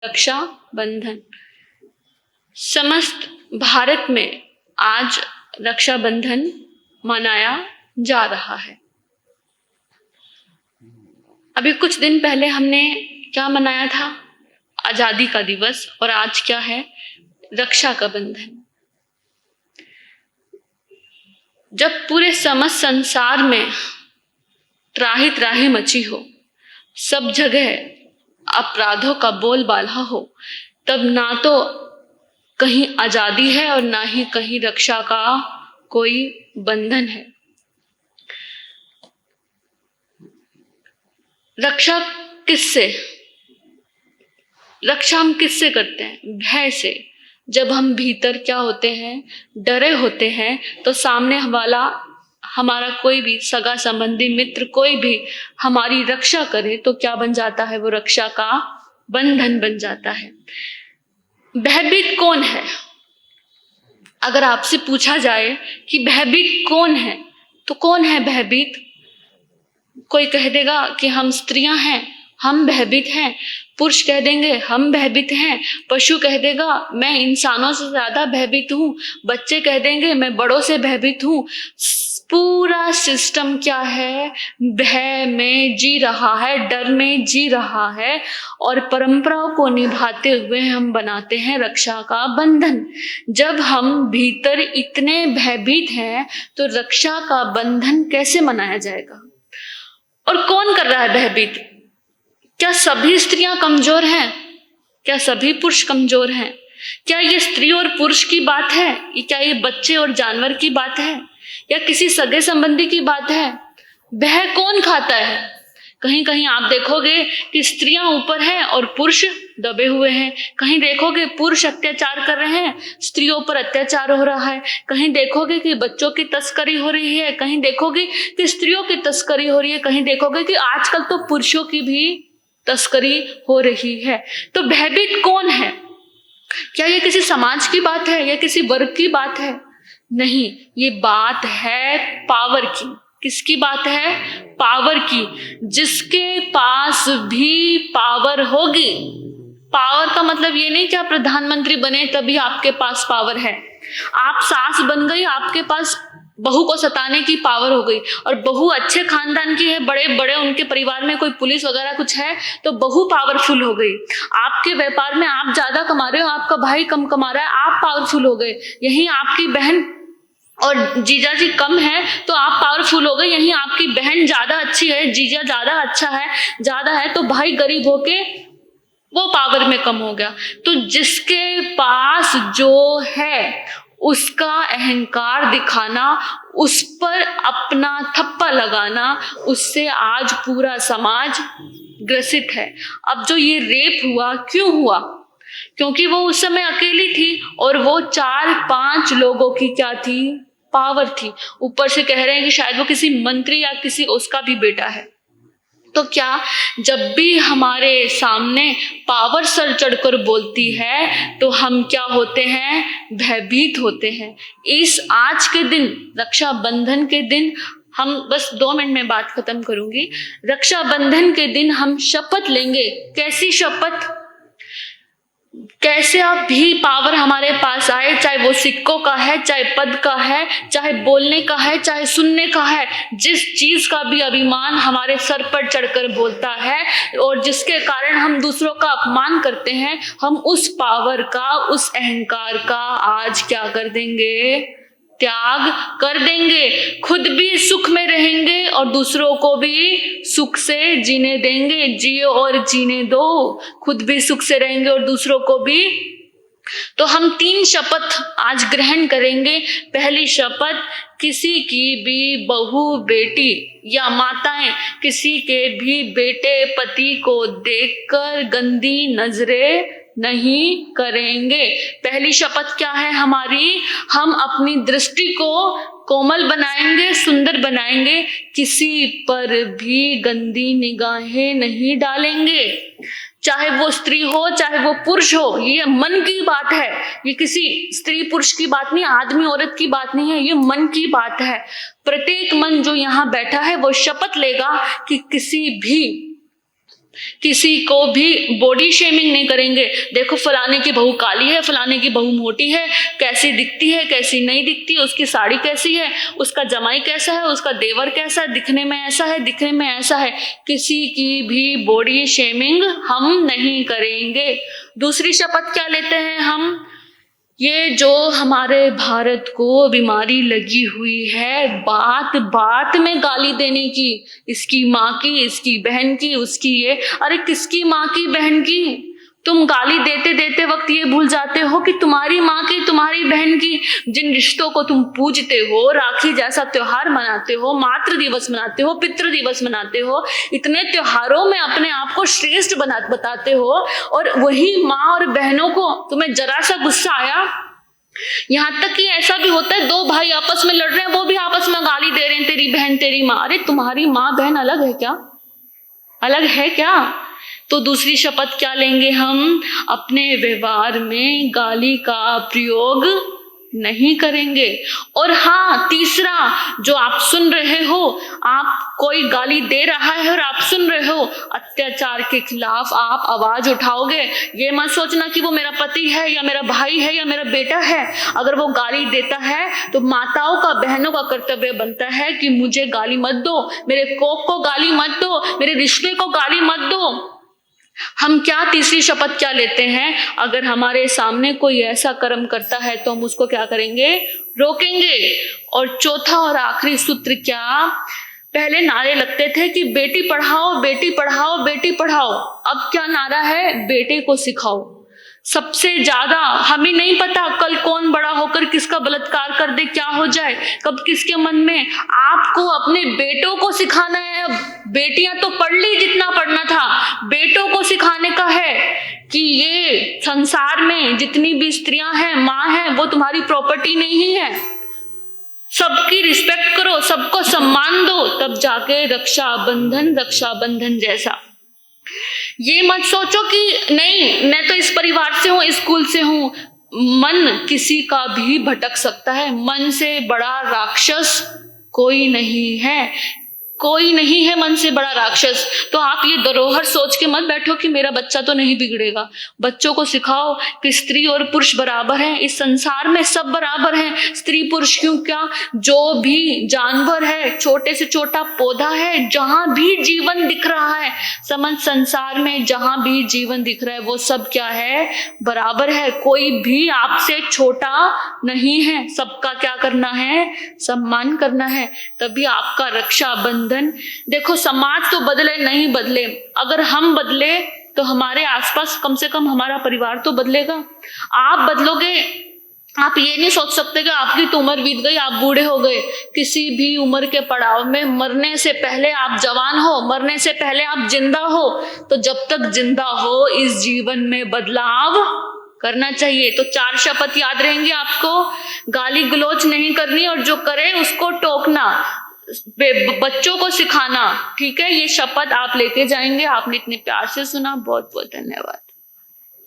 रक्षा बंधन। समस्त भारत में आज रक्षा बंधन मनाया जा रहा है। अभी कुछ दिन पहले हमने क्या मनाया था? आजादी का दिवस। और आज क्या है? रक्षा का बंधन। जब पूरे समस्त संसार में त्राही त्राही मची हो, सब जगह अपराधों का बोलबाला हो, तब ना तो कहीं आजादी है और ना ही कहीं रक्षा का कोई बंधन है। रक्षा किससे? रक्षा हम किससे करते हैं? भय से। जब हम भीतर क्या होते हैं? डरे होते हैं, तो सामने वाला हमारा कोई भी सगा संबंधी मित्र कोई भी हमारी रक्षा करे तो क्या बन जाता है? वो रक्षा का बंधन बन जाता है। भयभीत कौन है? अगर आपसे पूछा जाए कि भयभीत कौन है, तो कौन है भयभीत? कोई कह देगा कि हम स्त्रियां हैं, हम भयभीत हैं। पुरुष कह देंगे हम भयभीत हैं। पशु कह देगा मैं इंसानों से ज्यादा भयभीत हूँ। बच्चे कह देंगे मैं बड़ों से भयभीत हूँ। पूरा सिस्टम क्या है? भय में जी रहा है, डर में जी रहा है। और परंपराओं को निभाते हुए हम बनाते हैं रक्षा का बंधन। जब हम भीतर इतने भयभीत हैं तो रक्षा का बंधन कैसे मनाया जाएगा? और कौन कर रहा है भयभीत? क्या सभी स्त्रियां कमजोर हैं? क्या सभी पुरुष कमजोर हैं? क्या ये स्त्री और पुरुष की बात है? क्या ये बच्चे और जानवर की बात है? या किसी सगे संबंधी की बात है? भय कौन खाता है? कहीं कहीं आप देखोगे कि स्त्रियां ऊपर हैं और पुरुष दबे हुए हैं। कहीं देखोगे पुरुष अत्याचार कर रहे हैं, स्त्रियों पर अत्याचार हो रहा है। कहीं देखोगे कि बच्चों की तस्करी हो रही है, कहीं देखोगे कि स्त्रियों की तस्करी हो रही है, कहीं देखोगे कि आजकल तो पुरुषों की भी तस्करी हो रही है। तो भयभीत कौन है? क्या ये किसी समाज की बात है या किसी वर्ग की बात है? नहीं, ये बात है पावर की। किसकी बात है? पावर की। जिसके पास भी पावर होगी, पावर का मतलब ये नहीं कि आप प्रधानमंत्री बने तभी आपके पास पावर है। आप सास बन गई, आपके पास बहू को सताने की पावर हो गई। और बहू अच्छे खानदान की है, बड़े बड़े उनके परिवार में कोई पुलिस वगैरह कुछ है, तो बहू पावरफुल हो गई। आपके व्यापार में आप ज्यादा कमा रहे हो, आपका भाई कम कमा रहा है, आप पावरफुल हो गए। यहीं आपकी बहन और जीजा जी कम है तो आप पावरफुल हो गए। यहीं आपकी बहन ज्यादा अच्छी है, जीजा ज्यादा अच्छा है, ज्यादा है, तो भाई गरीब होके वो पावर में कम हो गया। तो जिसके पास जो है उसका अहंकार दिखाना, उस पर अपना थप्पा लगाना, उससे आज पूरा समाज ग्रसित है। अब जो ये रेप हुआ, क्यों हुआ? क्योंकि वो उस समय अकेली थी और वो 4-5 लोगों की क्या थी? पावर थी। ऊपर से कह रहे हैं कि शायद वो किसी मंत्री या किसी उसका भी बेटा है। तो क्या जब भी हमारे सामने पावर सर चढ़कर बोलती है तो हम क्या होते हैं? भयभीत होते हैं। इस आज के दिन, रक्षाबंधन के दिन, हम बस 2 मिनट में बात खत्म करूंगी। रक्षाबंधन के दिन हम शपथ लेंगे। कैसी शपथ? कैसे अब भी पावर हमारे पास आए, चाहे वो सिक्कों का है, चाहे पद का है, चाहे बोलने का है, चाहे सुनने का है, जिस चीज का भी अभिमान हमारे सर पर चढ़कर बोलता है और जिसके कारण हम दूसरों का अपमान करते हैं, हम उस पावर का, उस अहंकार का आज क्या कर देंगे? त्याग कर देंगे। खुद भी सुख में रहेंगे और दूसरों को भी सुख से जीने देंगे। जियो और जीने दो। खुद भी सुख से रहेंगे और दूसरों को भी। तो हम 3 शपथ आज ग्रहण करेंगे। पहली शपथ, किसी की भी बहू, बेटी या माताएं किसी के भी बेटे, पति को देखकर गंदी नजरें नहीं करेंगे। पहली शपथ क्या है हमारी? हम अपनी दृष्टि को कोमल बनाएंगे, सुंदर बनाएंगे, किसी पर भी गंदी निगाहें नहीं डालेंगे। चाहे वो स्त्री हो, चाहे वो पुरुष हो, ये मन की बात है। ये किसी स्त्री पुरुष की बात नहीं, आदमी औरत की बात नहीं है, ये मन की बात है। प्रत्येक मन जो यहाँ बैठा है वो शपथ लेगा कि किसी भी किसी को भी बॉडी शेमिंग नहीं करेंगे। देखो फलाने की बहू काली है, फलाने की बहू मोटी है, कैसी दिखती है, कैसी नहीं दिखती, उसकी साड़ी कैसी है, उसका जमाई कैसा है, उसका देवर कैसा है, दिखने में ऐसा है, दिखने में ऐसा है। किसी की भी बॉडी शेमिंग हम नहीं करेंगे। दूसरी शपथ क्या लेते हैं हम? ये जो हमारे भारत को बीमारी लगी हुई है बात बात में गाली देने की, इसकी माँ की, इसकी बहन की, उसकी ये, अरे किसकी माँ की बहन की? तुम गाली देते देते वक्त ये भूल जाते हो कि तुम्हारी माँ की, तुम्हारी बहन की, जिन रिश्तों को तुम पूजते हो, राखी जैसा त्योहार मनाते हो, मातृ दिवस मनाते हो, पितृ दिवस मनाते हो, इतने त्योहारों में अपने आप को श्रेष्ठ बताते हो, और वही माँ और बहनों को तुम्हें जरा सा गुस्सा आया, यहाँ तक कि ऐसा भी होता है दो भाई आपस में लड़ रहे हैं, वो भी आपस में गाली दे रहे हैं, तेरी बहन तेरी माँ। अरे तुम्हारी माँ बहन अलग है क्या? अलग है क्या? तो दूसरी शपथ क्या लेंगे हम? अपने व्यवहार में गाली का प्रयोग नहीं करेंगे। और हाँ, तीसरा, जो आप सुन रहे हो, आप कोई गाली दे रहा है और आप सुन रहे हो, अत्याचार के खिलाफ आप आवाज उठाओगे। ये मत सोचना कि वो मेरा पति है या मेरा भाई है या मेरा बेटा है। अगर वो गाली देता है तो माताओं का, बहनों का कर्तव्य बनता है कि मुझे गाली मत दो, मेरे कोख को गाली मत दो, मेरे रिश्ते को गाली मत दो। हम क्या तीसरी शपथ क्या लेते हैं? अगर हमारे सामने कोई ऐसा कर्म करता है तो हम उसको क्या करेंगे? रोकेंगे। और चौथा और आखिरी सूत्र क्या? पहले नारे लगते थे कि बेटी पढ़ाओ, बेटी पढ़ाओ, बेटी पढ़ाओ। अब क्या नारा है? बेटे को सिखाओ। सबसे ज्यादा हमें नहीं पता कल कौन बड़ा होकर किसका बलात्कार कर दे, क्या हो जाए, कब किसके मन में। आपको अपने बेटों को सिखाना है। अब बेटियां तो पढ़ ली जितना पढ़ना था, बेटों को सिखाने का है कि ये संसार में जितनी भी स्त्रियां हैं, माँ हैं, वो तुम्हारी प्रॉपर्टी नहीं है। सबकी रिस्पेक्ट करो, सबको सम्मान दो, तब जाके रक्षा बंधन जैसा। ये मत सोचो कि नहीं मैं तो इस परिवार से हूं, इस स्कूल से हूं। मन किसी का भी भटक सकता है। मन से बड़ा राक्षस कोई नहीं है, कोई नहीं है मन से बड़ा राक्षस। तो आप ये धरोहर सोच के मत बैठो कि मेरा बच्चा तो नहीं बिगड़ेगा। बच्चों को सिखाओ कि स्त्री और पुरुष बराबर हैं, इस संसार में सब बराबर हैं। स्त्री पुरुष क्यों, क्या, जो भी जानवर है, छोटे से छोटा पौधा है, जहां भी जीवन दिख रहा है, समझ संसार में जहां भी जीवन दिख रहा है वो सब क्या है? बराबर है। कोई भी आपसे छोटा नहीं है। सबका क्या करना है? सम्मान करना है। तभी आपका रक्षा बंधन। देखो समाज तो बदले नहीं बदले, अगर हम बदले तो हमारे आसपास कम से कम हमारा परिवार तो बदलेगा। आप बदलोगे। आप ये नहीं सोच सकते कि आपकी तो उम्र बीत गई, आप बूढ़े हो गए। किसी भी उम्र के पड़ाव में मरने से पहले आप जवान हो, मरने से पहले आप जिंदा हो। तो जब तक जिंदा हो इस जीवन में बदलाव करना चाहिए। तो 4 शपथ याद रहेंगे आपको। गाली गलौज नहीं करनी, और जो करे उसको टोकना, बच्चों को सिखाना। ठीक है, ये शपथ आप लेके जाएंगे। आपने इतने प्यार से सुना, बहुत बहुत धन्यवाद।